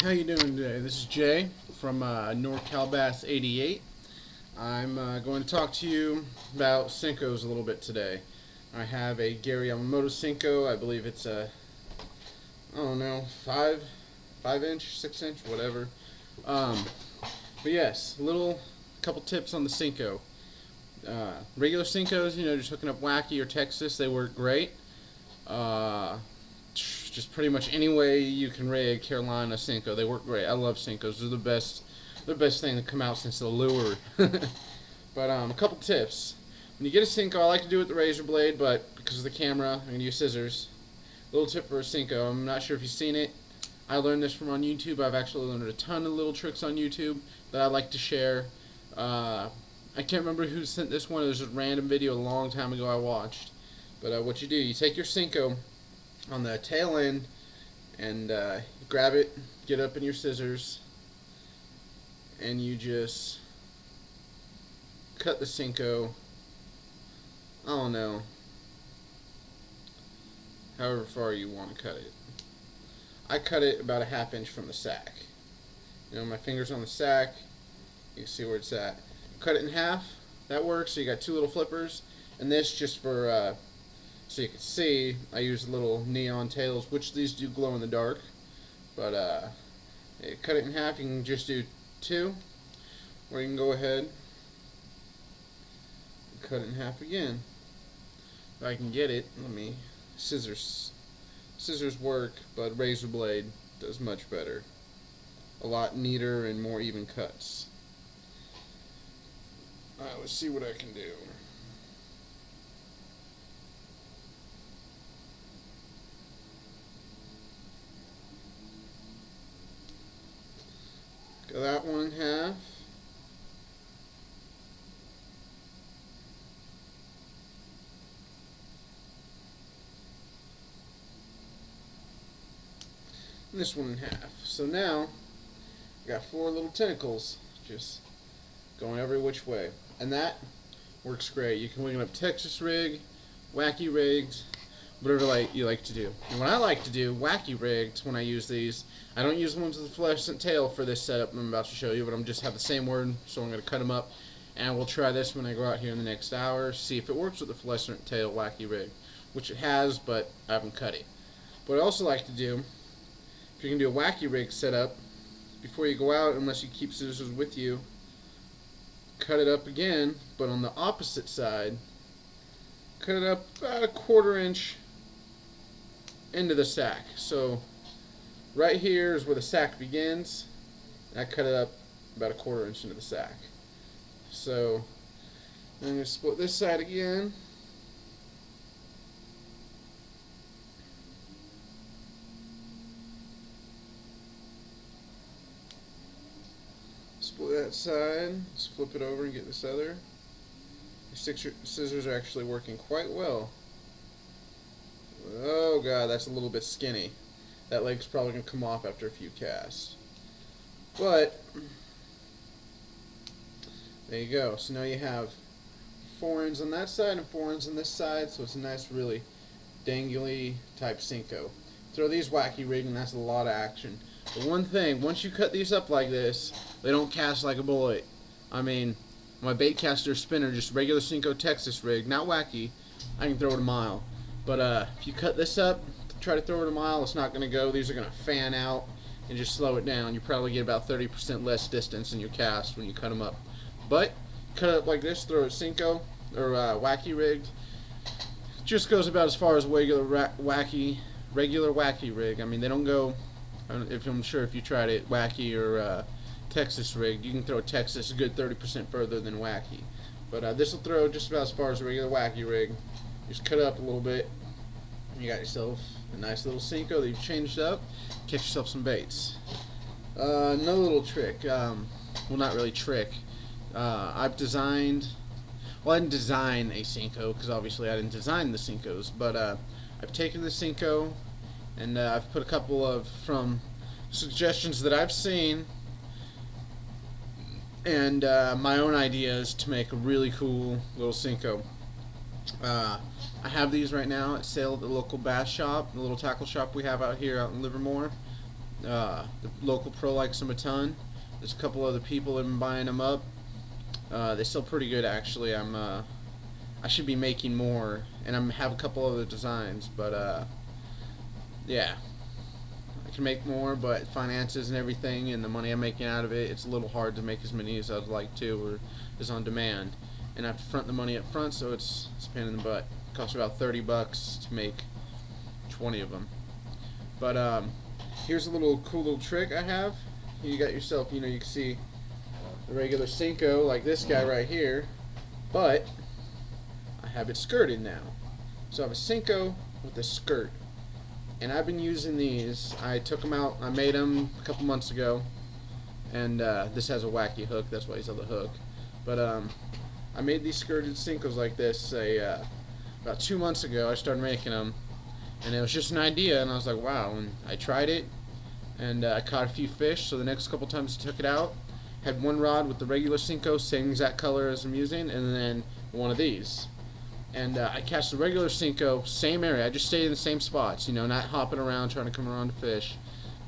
How you doing today? This is Jay from NorCal Bass 88. I'm going to talk to you about Senkos a little bit today. I have a Gary Yamamoto Senko. I believe it's a, I don't know, 5 inch, 6 inch, whatever. But yes, couple tips on the Senko. Regular Senkos, just hooking up Wacky or Texas, they work great. Just pretty much any way you can rig Carolina Senko, they work great. I love Senkos. They're the best thing to come out since the lure. But a couple tips. When you get a Senko, I like to do it with the razor blade, but because of the camera, I'm going to use scissors. Little tip for a Senko. I'm not sure if you've seen it. I learned this from on YouTube. I've actually learned a ton of little tricks on YouTube that I like to share. I can't remember who sent this one. It was a random video a long time ago I watched. But what you do, you take your Senko on the tail end and grab it, get up in your scissors, and you just cut the Senko, I don't know, however far you want to cut it. I cut it about a 1/2 inch from the sack. My finger's on the sack, you can see where it's at. Cut it in half, that works. So you got two little flippers, and this just for so you can see, I use little neon tails, which these do glow in the dark. But cut it in half. You can just do two, or you can go ahead and cut it in half again. If I can get it, scissors work, but razor blade does much better. A lot neater and more even cuts. Alright, let's see what I can do. Got that one in half. And this one in half. So now, I got 4 little tentacles just going every which way. And that works great. You can wing it up Texas rig, Wacky rigs, whatever you like to do. And what I like to do, Wacky rigs, when I use these, I don't use the ones with the fluorescent tail for this setup I'm about to show you, but I'm just have the same word, so I'm going to cut them up. And we'll try this when I go out here in the next hour, see if it works with the fluorescent tail Wacky rig, which it has, but I haven't cut it. What I also like to do, if you can do a Wacky rig setup, before you go out, unless you keep scissors with you, cut it up again, but on the opposite side, cut it up about a 1/4 inch into the sack. So right here is where the sack begins. I cut it up about a 1/4 inch into the sack. So I'm going to split this side again. Split that side. Let's flip it over and get this other. Your scissors are actually working quite well. Oh god, that's a little bit skinny. That leg's probably going to come off after a few casts. But there you go. So now you have 4 ends on that side and 4 ends on this side, so it's a nice, really dangly type Senko. Throw these Wacky rig, and that's a lot of action. But one thing, once you cut these up like this, they don't cast like a bullet. My bait caster spinner, just regular Senko Texas rig, not Wacky, I can throw it a mile. But if you cut this up, try to throw it a mile, it's not going to go. These are going to fan out and just slow it down. You probably get about 30% less distance in your cast when you cut them up. But cut it up like this, throw it Senko or Wacky rigged. Just goes about as far as regular Wacky rig. They don't go. I'm sure if you tried it Wacky or Texas rig, you can throw Texas a good 30% further than Wacky. But this will throw just about as far as a regular Wacky rig. Just cut it up a little bit, and you got yourself a nice little Senko that you've changed up. Catch yourself some baits. Another little trick, well, not really trick. I've designed, well, I didn't design a Senko because obviously I didn't design the Senkos, but I've taken the Senko and I've put a couple of from suggestions that I've seen and my own ideas to make a really cool little Senko. I have these right now at sale at the local bass shop, the little tackle shop we have out here out in Livermore. The local pro likes them a ton. There's a couple other people that have been buying them up. They sell pretty good actually. I should be making more, and I have a couple other designs, but yeah, I can make more, but finances and everything, and the money I'm making out of it, it's a little hard to make as many as I'd like to, or is on demand, and I have to front the money up front, so it's a pain in the butt. It costs about $30 to make 20 of them. But here's a cool little trick I have. You got yourself, you can see the regular Cinco like this guy right here, but I have it skirted now. So I have a Cinco with a skirt, and I've been using these. I took them out, I made them a couple months ago, and this has a wacky hook, that's why he's on the hook. But I made these skirted Cincos like this about 2 months ago. I started making them, and it was just an idea, and I was like, wow, and I tried it, and I caught a few fish. So the next couple times I took it out, had one rod with the regular Cinco, same exact color as I'm using, and then one of these. And I cast the regular Cinco, same area. I just stayed in the same spots, not hopping around trying to come around to fish.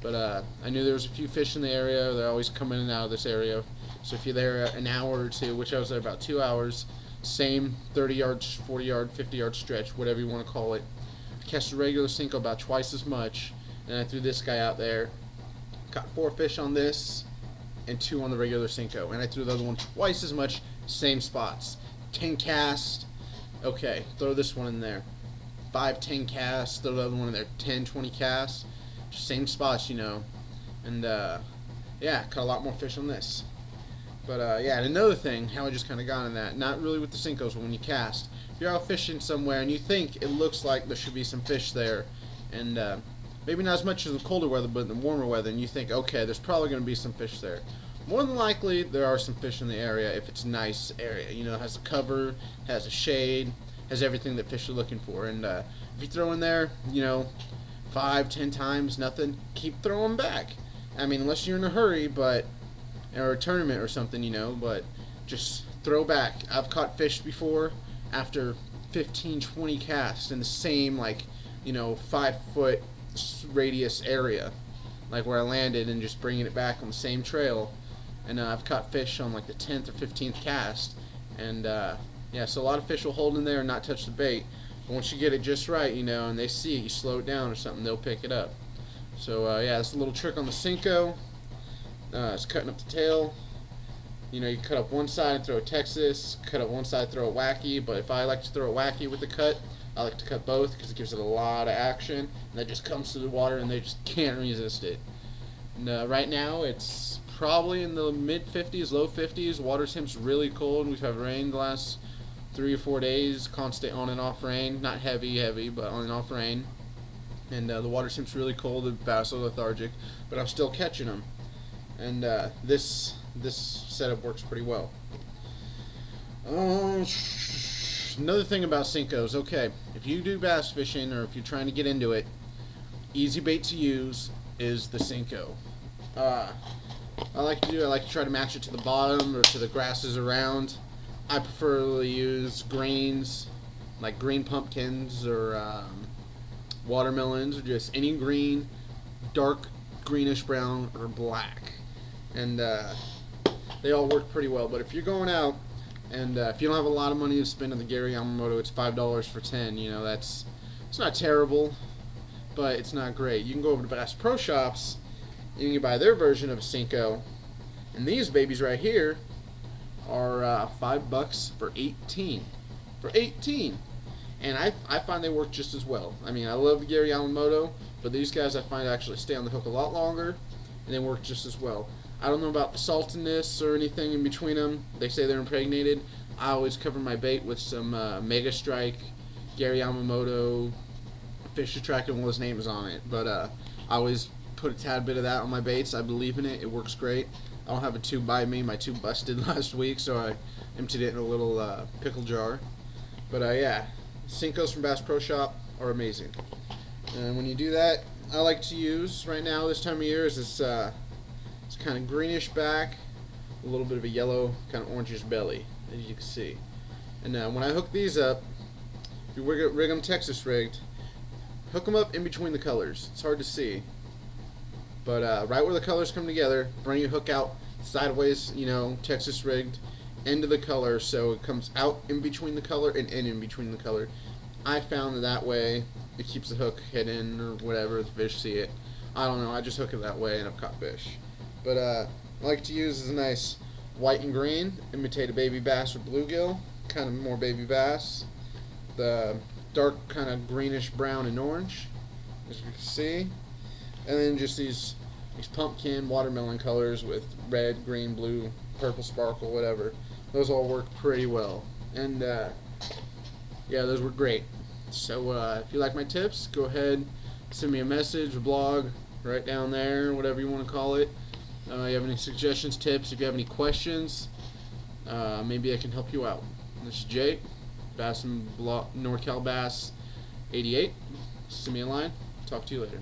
But I knew there was a few fish in the area. They're always coming in and out of this area. So if you're there an hour or two, which I was there about 2 hours, same 30 yards, 40 yard, 50 yard stretch, whatever you want to call it. I cast the regular Cinco about twice as much, and I threw this guy out there. Caught 4 fish on this and 2 on the regular Cinco, and I threw the other one twice as much, same spots. 10 casts, okay, throw this one in there. 5, 10 casts, throw the other one in there. 10, 20 casts, same spots, and yeah, caught a lot more fish on this. But yeah, and another thing, how I just kind of got on that, not really with the Cincos, but when you cast, if you're out fishing somewhere and you think it looks like there should be some fish there, and maybe not as much as in the colder weather, but in the warmer weather, and you think, okay, there's probably going to be some fish there. More than likely, there are some fish in the area if it's a nice area. It has a cover, has a shade, has everything that fish are looking for. And if you throw in there, 5, 10 times, nothing, keep throwing back. I mean, unless you're in a hurry, or a tournament or something, but just throw back. I've caught fish before after 15, 20 casts in the same, 5-foot radius area, like where I landed, and just bringing it back on the same trail. And I've caught fish on like the 10th or 15th cast, and yeah, so a lot of fish will hold in there and not touch the bait, but once you get it just right, and they see it, you slow it down or something, they'll pick it up. So yeah, it's a little trick on the Cinco. It's cutting up the tail. You cut up one side and throw a Texas, cut up one side, throw a wacky, but if I like to throw a wacky with the cut, I like to cut both because it gives it a lot of action, and that just comes to the water and they just can't resist it. And right now it's probably in the mid 50s, low 50s. Water temp's really cold. We've had rain the last 3 or 4 days, constant on and off rain, not heavy, but on and off rain. And the water temp's really cold, the bass are lethargic, but I'm still catching them. And this setup works pretty well. Another thing about Cincos, okay, if you do bass fishing or if you're trying to get into it, easy bait to use is the Cinco. I like to try to match it to the bottom or to the grasses around. I prefer to use greens, like green pumpkins or watermelons, or just any green, dark greenish brown or black, and they all work pretty well. But if you're going out and if you don't have a lot of money to spend on the Gary Yamamoto, it's $5 for 10. It's not terrible, but it's not great. You can go over to Bass Pro Shops and you can buy their version of a Cinco, and these babies right here are $5 for 18. For 18. And I find they work just as well. I mean, I love the Gary Yamamoto, but these guys I find actually stay on the hook a lot longer, and they work just as well. I don't know about the saltiness or anything in between them. They say they're impregnated. I always cover my bait with some Mega Strike, Gary Yamamoto, Fish Attractive, well, his name is on it. But I always put a tad bit of that on my baits. I believe in it. It works great. I don't have a tube by me. My tube busted last week, so I emptied it in a little pickle jar. But yeah, Cincos from Bass Pro Shop are amazing. And when you do that, I like to use, right now this time of year, is this it's kind of greenish back, a little bit of a yellow, kind of orangish belly, as you can see. And when I hook these up, if you rig them Texas rigged, hook them up in between the colors. It's hard to see. But right where the colors come together, bring your hook out sideways, Texas rigged, into the color, so it comes out in between the color and in between the color. I found that way it keeps the hook hidden or whatever, the fish see it. I don't know, I just hook it that way and I've caught fish. But I like to use a nice white and green, imitate a baby bass or bluegill, kind of more baby bass. The dark kind of greenish brown and orange, as you can see. And then just these pumpkin watermelon colors with red, green, blue, purple sparkle, whatever. Those all work pretty well. And yeah, those were great. So if you like my tips, go ahead, send me a message, a blog, right down there, whatever you want to call it. You have any suggestions, tips, if you have any questions, maybe I can help you out. This is Jake, Bass and NorCal Bass 88. Send me a line. Talk to you later.